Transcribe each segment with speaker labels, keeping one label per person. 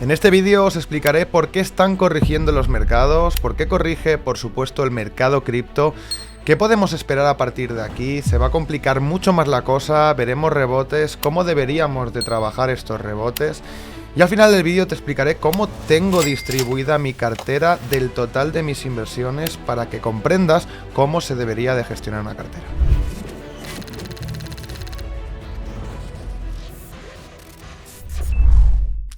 Speaker 1: En este vídeo os explicaré por qué están corrigiendo los mercados, por qué corrige, por supuesto, el mercado cripto, qué podemos esperar a partir de aquí, se va a complicar mucho más la cosa, veremos rebotes, cómo deberíamos de trabajar estos rebotes y al final del vídeo te explicaré cómo tengo distribuida mi cartera del total de mis inversiones para que comprendas cómo se debería de gestionar una cartera.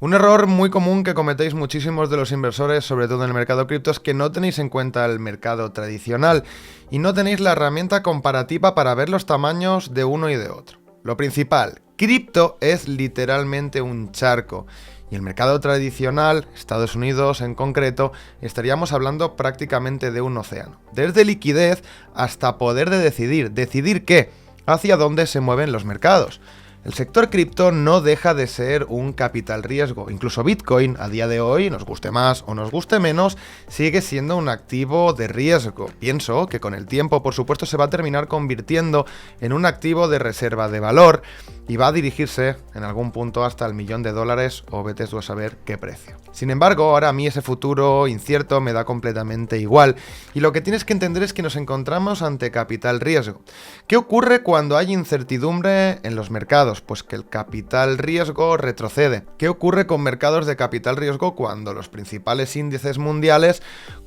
Speaker 1: Un error muy común que cometéis muchísimos de los inversores, sobre todo en el mercado cripto, es que no tenéis en cuenta el mercado tradicional y no tenéis la herramienta comparativa para ver los tamaños de uno y de otro. Lo principal, cripto es literalmente un charco y el mercado tradicional, Estados Unidos en concreto, estaríamos hablando prácticamente de un océano. Desde liquidez hasta poder de decidir qué, hacia dónde se mueven los mercados. El sector cripto no deja de ser un capital riesgo. Incluso Bitcoin, a día de hoy, nos guste más o nos guste menos, sigue siendo un activo de riesgo. Pienso que con el tiempo, por supuesto, se va a terminar convirtiendo en un activo de reserva de valor y va a dirigirse en algún punto hasta el $1.000.000 o vete tú a saber qué precio. Sin embargo, ahora a mí ese futuro incierto me da completamente igual y lo que tienes que entender es que nos encontramos ante capital riesgo. ¿Qué ocurre cuando hay incertidumbre en los mercados? Pues que el capital riesgo retrocede. ¿Qué ocurre con mercados de capital riesgo cuando los principales índices mundiales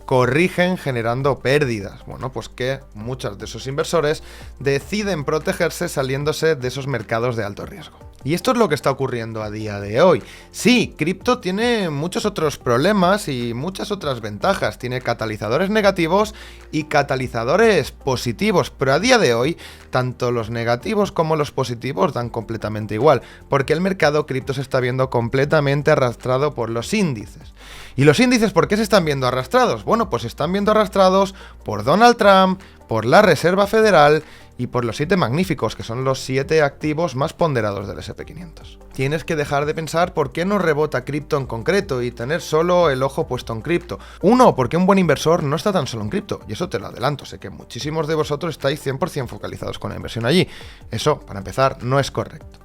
Speaker 1: corrigen generando pérdidas? Bueno, pues que muchos de esos inversores deciden protegerse saliéndose de esos mercados de alto riesgo. Y esto es lo que está ocurriendo a día de hoy. Sí, cripto tiene muchos otros problemas y muchas otras ventajas. Tiene catalizadores negativos y catalizadores positivos, pero a día de hoy, tanto los negativos como los positivos dan completamente igual, porque el mercado cripto se está viendo completamente arrastrado por los índices. ¿Y los índices por qué se están viendo arrastrados? Bueno, pues se están viendo arrastrados por Donald Trump, por la Reserva Federal y por los 7 magníficos, que son los 7 activos más ponderados del S&P 500. Tienes que dejar de pensar por qué no rebota cripto en concreto y tener solo el ojo puesto en cripto. Uno, porque un buen inversor no está tan solo en cripto, y eso te lo adelanto, sé que muchísimos de vosotros estáis 100% focalizados con la inversión allí. Eso, para empezar, no es correcto.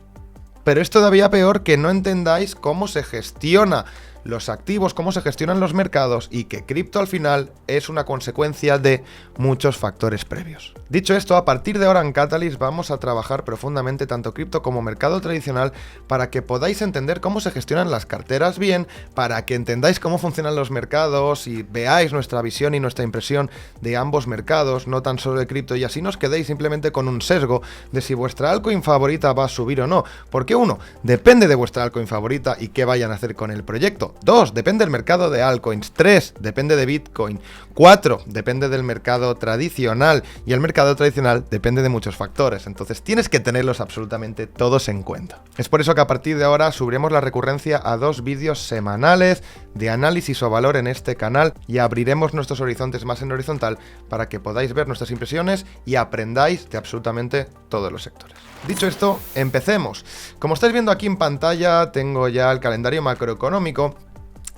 Speaker 1: Pero es todavía peor que no entendáis cómo se gestiona los activos, cómo se gestionan los mercados y que cripto al final es una consecuencia de muchos factores previos. Dicho esto, a partir de ahora en Catalyst vamos a trabajar profundamente tanto cripto como mercado tradicional para que podáis entender cómo se gestionan las carteras bien, para que entendáis cómo funcionan los mercados y veáis nuestra visión y nuestra impresión de ambos mercados, no tan solo de cripto, y así no os quedéis simplemente con un sesgo de si vuestra altcoin favorita va a subir o no, porque 1, depende de vuestra altcoin favorita y qué vayan a hacer con el proyecto. 2, depende del mercado de altcoins. 3, depende de Bitcoin. 4, depende del mercado tradicional. Y el mercado tradicional depende de muchos factores. Entonces tienes que tenerlos absolutamente todos en cuenta. Es por eso que a partir de ahora subiremos la recurrencia a 2 vídeos semanales de análisis o valor en este canal y abriremos nuestros horizontes más en horizontal para que podáis ver nuestras impresiones y aprendáis de absolutamente todos los sectores. Dicho esto, empecemos. Como estáis viendo aquí en pantalla, tengo ya el calendario macroeconómico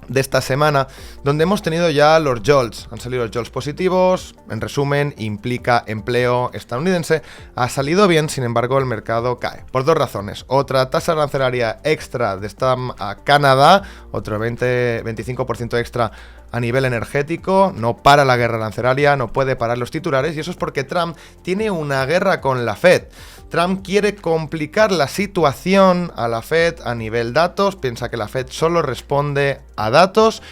Speaker 1: de esta semana, donde hemos tenido ya los JOLTS. Han salido los JOLTS positivos, en resumen, implica empleo estadounidense. Ha salido bien, sin embargo, el mercado cae. Por 2 razones. Otra tasa arancelaria extra de a Canadá, otro 25% extra a nivel energético, no para la guerra arancelaria, no puede parar los titulares, y eso es porque Trump tiene una guerra con la Fed. Trump quiere complicar la situación a la Fed a nivel datos, piensa que la Fed solo responde a datos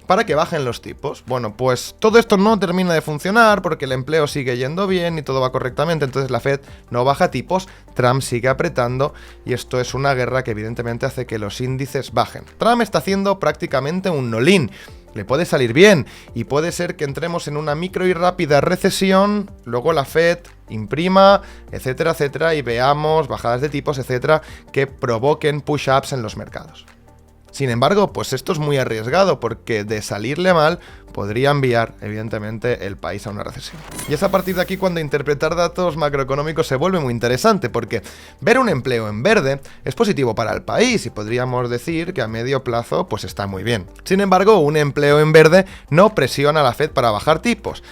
Speaker 1: para que bajen los tipos. Bueno, pues todo esto no termina de funcionar porque el empleo sigue yendo bien y todo va correctamente, entonces la Fed no baja tipos, Trump sigue apretando y esto es una guerra que evidentemente hace que los índices bajen. Trump está haciendo prácticamente un all-in. Le puede salir bien y puede ser que entremos en una micro y rápida recesión, luego la Fed imprima, etcétera, etcétera, y veamos bajadas de tipos, etcétera, que provoquen push-ups en los mercados. Sin embargo, pues esto es muy arriesgado porque de salirle mal podría enviar, evidentemente, el país a una recesión. Y es a partir de aquí cuando interpretar datos macroeconómicos se vuelve muy interesante, porque ver un empleo en verde es positivo para el país y podríamos decir que a medio plazo pues está muy bien. Sin embargo, un empleo en verde no presiona a la Fed para bajar tipos.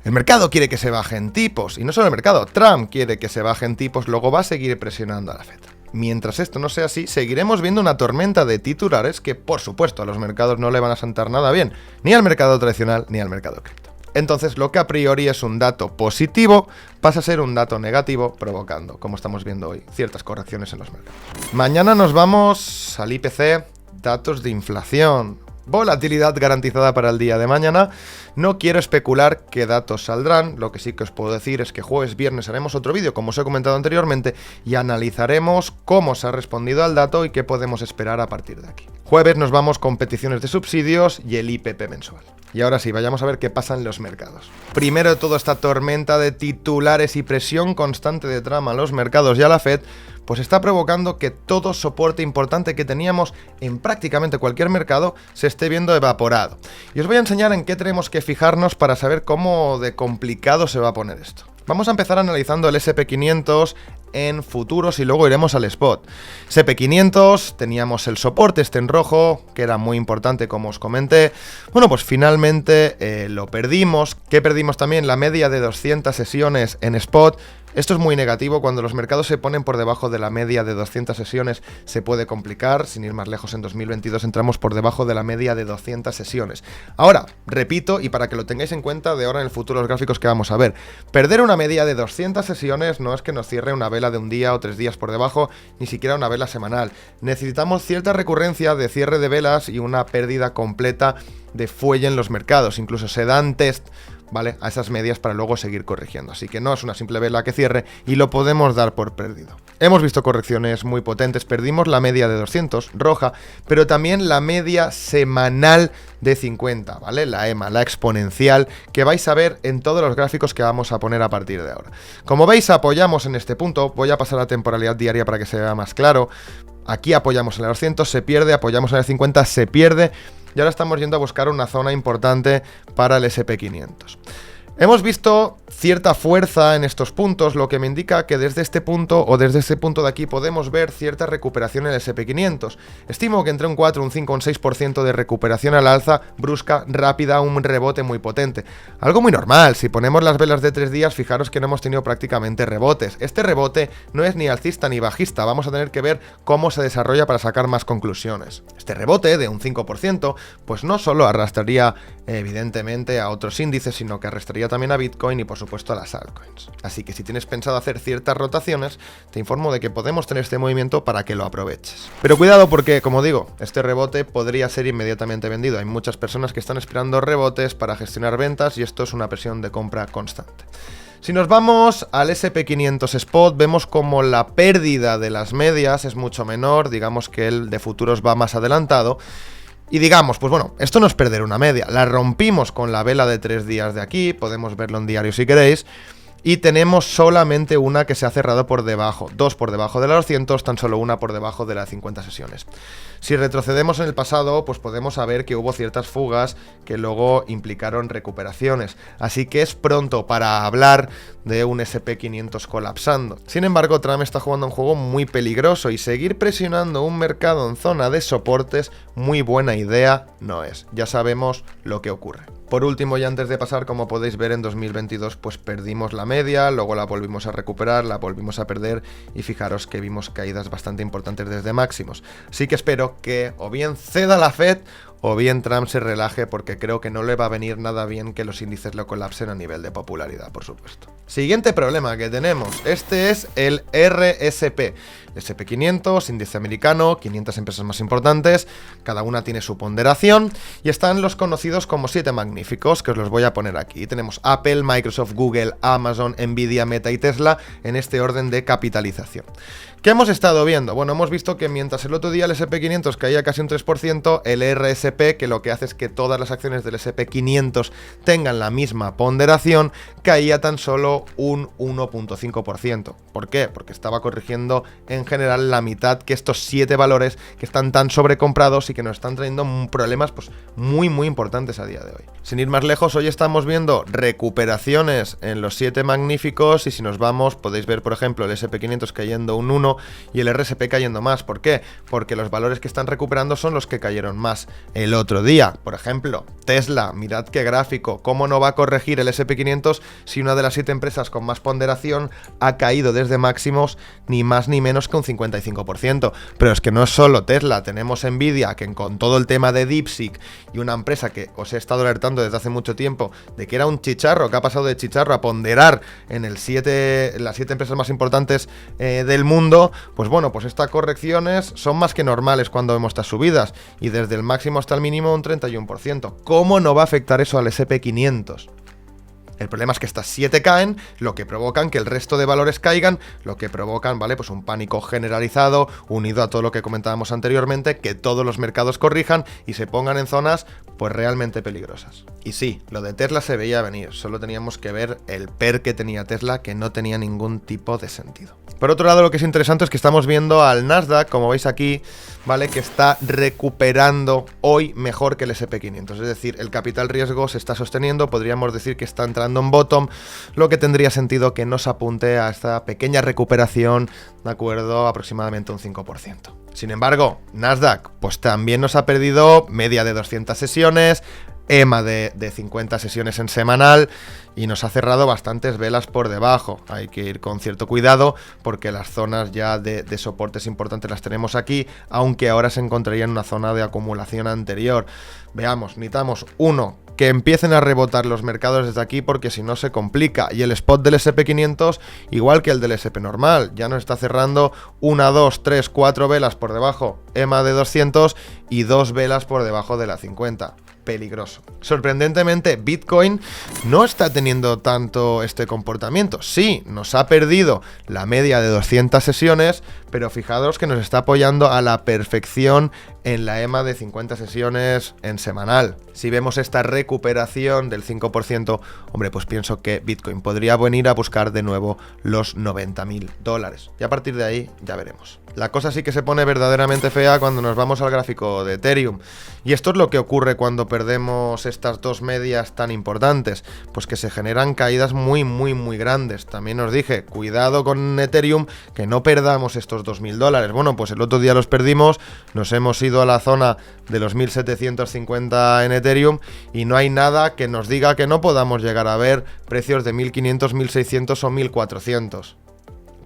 Speaker 1: El mercado quiere que se bajen tipos, y no solo el mercado, Trump quiere que se bajen tipos, luego va a seguir presionando a la Fed. mientras esto no sea así, seguiremos viendo una tormenta de titulares que, por supuesto, a los mercados no le van a sentar nada bien, ni al mercado tradicional ni al mercado cripto. Entonces, lo que a priori es un dato positivo pasa a ser un dato negativo, provocando, como estamos viendo hoy, ciertas correcciones en los mercados. Mañana nos vamos al IPC, datos de inflación, volatilidad garantizada para el día de mañana. No quiero especular qué datos saldrán, lo que sí que os puedo decir es que jueves, viernes haremos otro vídeo, como os he comentado anteriormente, y analizaremos cómo se ha respondido al dato y qué podemos esperar a partir de aquí. Jueves nos vamos con peticiones de subsidios y el IPP mensual. Y ahora sí, vayamos a ver qué pasa en los mercados. Primero de todo, esta tormenta de titulares y presión constante de trama a los mercados y a la Fed, pues está provocando que todo soporte importante que teníamos en prácticamente cualquier mercado se esté viendo evaporado. Y os voy a enseñar en qué tenemos que fijarnos para saber cómo de complicado se va a poner esto. Vamos a empezar analizando el SP500 en futuros y luego iremos al spot. SP500, teníamos el soporte en rojo, que era muy importante como os comenté. Bueno, pues finalmente lo perdimos. ¿Qué perdimos también? La media de 200 sesiones en spot. Esto es muy negativo, cuando los mercados se ponen por debajo de la media de 200 sesiones se puede complicar. Sin ir más lejos, en 2022 entramos por debajo de la media de 200 sesiones. Ahora, repito, y para que lo tengáis en cuenta de ahora en el futuro los gráficos que vamos a ver, perder una media de 200 sesiones no es que nos cierre una vela de un día o 3 días por debajo, ni siquiera una vela semanal. Necesitamos cierta recurrencia de cierre de velas y una pérdida completa de fuelle en los mercados. Incluso se dan test, ¿vale?, a esas medias para luego seguir corrigiendo. Así que no es una simple vela que cierre y lo podemos dar por perdido. Hemos visto correcciones muy potentes, perdimos la media de 200, roja, pero también la media semanal de 50, ¿vale? La EMA, la exponencial, que vais a ver en todos los gráficos que vamos a poner a partir de ahora. Como veis, apoyamos en este punto, voy a pasar a temporalidad diaria para que se vea más claro. Aquí apoyamos en el 200, se pierde, apoyamos en el 50, se pierde. Y ahora estamos yendo a buscar una zona importante para el SP500. Hemos visto cierta fuerza en estos puntos, lo que me indica que desde este punto o desde este punto de aquí podemos ver cierta recuperación en el SP500. Estimo que entre un 4, un 5, un 6% de recuperación al alza, brusca, rápida, un rebote muy potente. Algo muy normal, si ponemos las velas de 3 días, fijaros que no hemos tenido prácticamente rebotes. Este rebote no es ni alcista ni bajista, vamos a tener que ver cómo se desarrolla para sacar más conclusiones. Este rebote de un 5%, pues no solo arrastraría evidentemente a otros índices, sino que arrastraría también a Bitcoin y por supuesto a las altcoins. Así que si tienes pensado hacer ciertas rotaciones, te informo de que podemos tener este movimiento para que lo aproveches. Pero cuidado porque, como digo, este rebote podría ser inmediatamente vendido. Hay muchas personas que están esperando rebotes para gestionar ventas y esto es una presión de compra constante. Si nos vamos al SP500 Spot, vemos como la pérdida de las medias es mucho menor, digamos que el de futuros va más adelantado. Y digamos, pues bueno, esto no es perder una media, la rompimos con la vela de 3 días de aquí, podemos verlo en diario si queréis, y tenemos solamente una que se ha cerrado por debajo, 2 por debajo de la 200, tan solo una por debajo de las 50 sesiones. Si retrocedemos en el pasado, pues podemos saber que hubo ciertas fugas que luego implicaron recuperaciones, así que es pronto para hablar de un SP500 colapsando. Sin embargo, Trump está jugando un juego muy peligroso y seguir presionando un mercado en zona de soportes muy buena idea no es. Ya sabemos lo que ocurre. Por último, y antes de pasar, como podéis ver, en 2022 pues perdimos la media, luego la volvimos a recuperar, la volvimos a perder y fijaros que vimos caídas bastante importantes desde máximos. Así que espero que o bien ceda la Fed o bien Trump se relaje, porque creo que no le va a venir nada bien que los índices lo colapsen a nivel de popularidad, por supuesto. Siguiente problema que tenemos, este es el RSP. SP500, índice americano, 500 empresas más importantes, cada una tiene su ponderación y están los conocidos como 7 magníficos, que os los voy a poner aquí. Tenemos Apple, Microsoft, Google, Amazon, Nvidia, Meta y Tesla en este orden de capitalización. ¿Qué hemos estado viendo? Bueno, hemos visto que mientras el otro día el SP500 caía casi un 3%, el RSP, que lo que hace es que todas las acciones del SP500 tengan la misma ponderación, caía tan solo un 1.5%. ¿Por qué? Porque estaba corrigiendo en general la mitad que estos 7 valores que están tan sobrecomprados y que nos están trayendo problemas pues muy importantes a día de hoy. Sin ir más lejos, hoy estamos viendo recuperaciones en los 7 magníficos y si nos vamos podéis ver, por ejemplo, el SP500 cayendo un 1 y el RSP cayendo más. ¿Por qué? Porque los valores que están recuperando son los que cayeron más el otro día. Por ejemplo, Tesla, mirad qué gráfico, cómo no va a corregir el S&P 500 si una de las 7 empresas con más ponderación ha caído desde máximos ni más ni menos que un 55%. Pero es que no es solo Tesla, tenemos Nvidia, que con todo el tema de DeepSeek y una empresa que os he estado alertando desde hace mucho tiempo de que era un chicharro, que ha pasado de chicharro a ponderar en las 7 empresas más importantes del mundo, pues bueno, pues estas correcciones son más que normales cuando vemos estas subidas, y desde el máximo hasta el mínimo un 31%. ¿Cómo no va a afectar eso al S&P 500? El problema es que estas 7 caen, lo que provocan que el resto de valores caigan, lo que provocan, ¿vale? Pues un pánico generalizado, unido a todo lo que comentábamos anteriormente, que todos los mercados corrijan y se pongan en zonas, pues realmente peligrosas. Y sí, lo de Tesla se veía venir, solo teníamos que ver el PER que tenía Tesla, que no tenía ningún tipo de sentido. Por otro lado, lo que es interesante es que estamos viendo al Nasdaq, como veis aquí, ¿vale? Que está recuperando hoy mejor que el S&P 500, es decir, el capital riesgo se está sosteniendo, podríamos decir que está entrando en bottom, lo que tendría sentido que nos apunte a esta pequeña recuperación, de acuerdo, aproximadamente un 5%. Sin embargo, Nasdaq, pues también nos ha perdido media de 200 sesiones, EMA de 50 sesiones en semanal, y nos ha cerrado bastantes velas por debajo. Hay que ir con cierto cuidado porque las zonas ya de soportes importantes las tenemos aquí, aunque ahora se encontraría en una zona de acumulación anterior. Veamos, necesitamos que empiecen a rebotar los mercados desde aquí, porque si no se complica, y el spot del S&P 500, igual que el del S&P normal, ya nos está cerrando 1, 2, 3, 4 velas por debajo, EMA de 200, y 2 velas por debajo de la 50. Peligroso. Sorprendentemente, Bitcoin no está teniendo tanto este comportamiento. Sí, nos ha perdido la media de 200 sesiones, pero fijaros que nos está apoyando a la perfección en la EMA de 50 sesiones en semanal. Si vemos esta recuperación del 5%, hombre, pues pienso que Bitcoin podría venir a buscar de nuevo los $90.000. Y a partir de ahí ya veremos. La cosa sí que se pone verdaderamente fea cuando nos vamos al gráfico de Ethereum. Y esto es lo que ocurre cuando perdemos estas dos medias tan importantes, pues que se generan caídas muy grandes. También os dije, cuidado con Ethereum, que no perdamos estos $2.000. Bueno, pues el otro día los perdimos, nos hemos ido a la zona de los 1.750 en Ethereum, y no hay nada que nos diga que no podamos llegar a ver precios de 1.500, 1.600 o 1.400.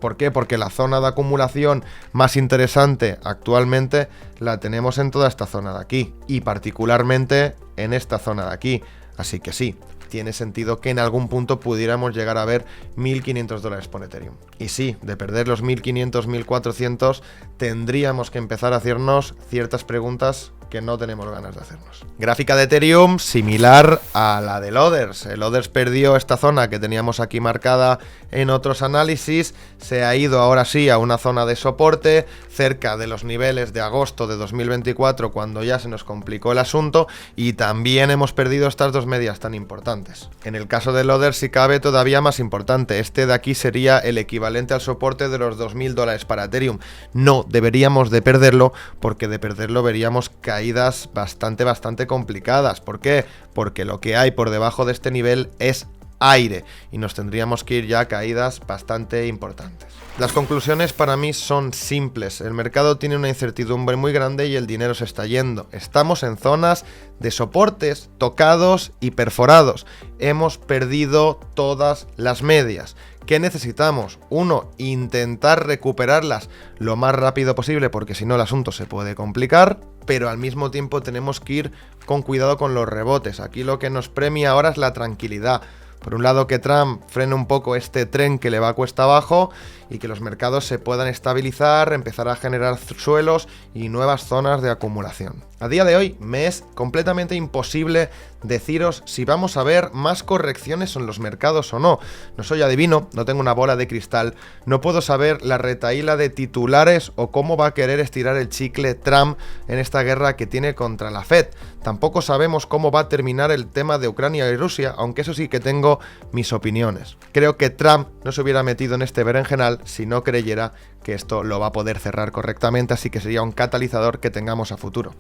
Speaker 1: ¿Por qué? Porque la zona de acumulación más interesante actualmente la tenemos en toda esta zona de aquí, y particularmente en esta zona de aquí. Así que sí, tiene sentido que en algún punto pudiéramos llegar a ver $1.500 por Ethereum. Y sí, de perder los 1.500, 1.400, tendríamos que empezar a hacernos ciertas preguntas que no tenemos ganas de hacernos. Gráfica de Ethereum similar a la del Others. El Others perdió esta zona que teníamos aquí marcada en otros análisis, se ha ido ahora sí a una zona de soporte cerca de los niveles de agosto de 2024, cuando ya se nos complicó el asunto, y también hemos perdido estas dos medias tan importantes. En el caso del Others, si cabe, todavía más importante. Este de aquí sería el equivalente al soporte de los $2.000 para Ethereum. No deberíamos de perderlo, porque de perderlo veríamos caídas bastante complicadas. ¿Por qué? Porque lo que hay por debajo de este nivel es aire, y nos tendríamos que ir ya a caídas bastante importantes. Las conclusiones para mí son simples. El mercado tiene una incertidumbre muy grande y el dinero se está yendo. Estamos en zonas de soportes tocados y perforados. Hemos perdido todas las medias. ¿Qué necesitamos? Uno, intentar recuperarlas lo más rápido posible, porque si no el asunto se puede complicar, pero al mismo tiempo tenemos que ir con cuidado con los rebotes. Aquí lo que nos premia ahora es la tranquilidad. Por un lado, que Trump frene un poco este tren que le va cuesta abajo y que los mercados se puedan estabilizar, empezar a generar suelos y nuevas zonas de acumulación. A día de hoy me es completamente imposible deciros si vamos a ver más correcciones en los mercados o no. No soy adivino, no tengo una bola de cristal, no puedo saber la retahíla de titulares o cómo va a querer estirar el chicle Trump en esta guerra que tiene contra la Fed. Tampoco sabemos cómo va a terminar el tema de Ucrania y Rusia, aunque eso sí que tengo mis opiniones. Creo que Trump no se hubiera metido en este berenjenal si no creyera que esto lo va a poder cerrar correctamente, así que sería un catalizador que tengamos a futuro.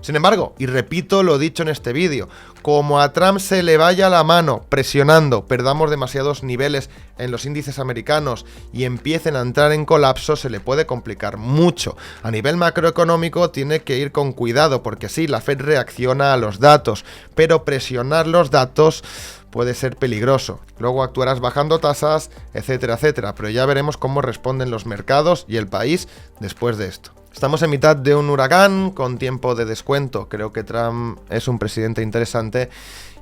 Speaker 1: Sin embargo, y repito lo dicho en este vídeo, como a Trump se le vaya la mano presionando, perdamos demasiados niveles en los índices americanos y empiecen a entrar en colapso, se le puede complicar mucho. A nivel macroeconómico tiene que ir con cuidado, porque sí, la Fed reacciona a los datos, pero presionar los datos puede ser peligroso. Luego actuarás bajando tasas, etcétera, etcétera, pero ya veremos cómo responden los mercados y el país después de esto. Estamos en mitad de un huracán con tiempo de descuento. Creo que Trump es un presidente interesante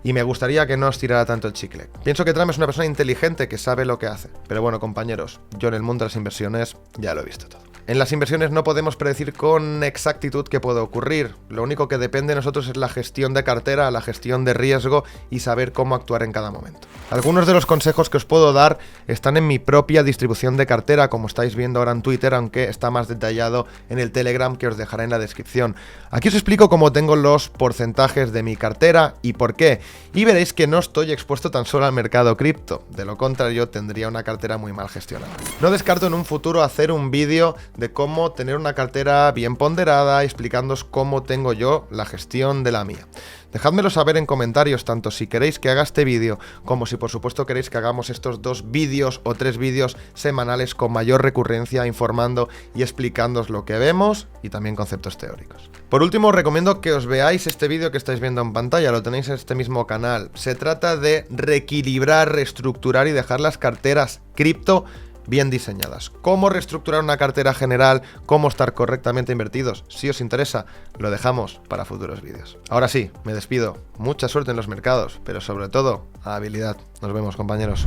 Speaker 1: y me gustaría que no os tirara tanto el chicle. Pienso que Trump es una persona inteligente que sabe lo que hace. Pero bueno, compañeros, yo en el mundo de las inversiones ya lo he visto todo. En las inversiones no podemos predecir con exactitud qué puede ocurrir. Lo único que depende de nosotros es la gestión de cartera, la gestión de riesgo y saber cómo actuar en cada momento. Algunos de los consejos que os puedo dar están en mi propia distribución de cartera, como estáis viendo ahora en Twitter, aunque está más detallado en el Telegram que os dejaré en la descripción. Aquí os explico cómo tengo los porcentajes de mi cartera y por qué. Y veréis que no estoy expuesto tan solo al mercado cripto. De lo contrario, tendría una cartera muy mal gestionada. No descarto en un futuro hacer un vídeo de cómo tener una cartera bien ponderada, explicándoos cómo tengo yo la gestión de la mía. Dejádmelo saber en comentarios, tanto si queréis que haga este vídeo, como si por supuesto queréis que hagamos estos 2 vídeos o 3 vídeos semanales con mayor recurrencia, informando y explicándoos lo que vemos y también conceptos teóricos. Por último, os recomiendo que os veáis este vídeo que estáis viendo en pantalla, lo tenéis en este mismo canal. Se trata de reequilibrar, reestructurar y dejar las carteras cripto bien diseñadas. Cómo reestructurar una cartera general, cómo estar correctamente invertidos. Si os interesa, lo dejamos para futuros vídeos. Ahora sí, me despido. Mucha suerte en los mercados, pero sobre todo, habilidad. Nos vemos, compañeros.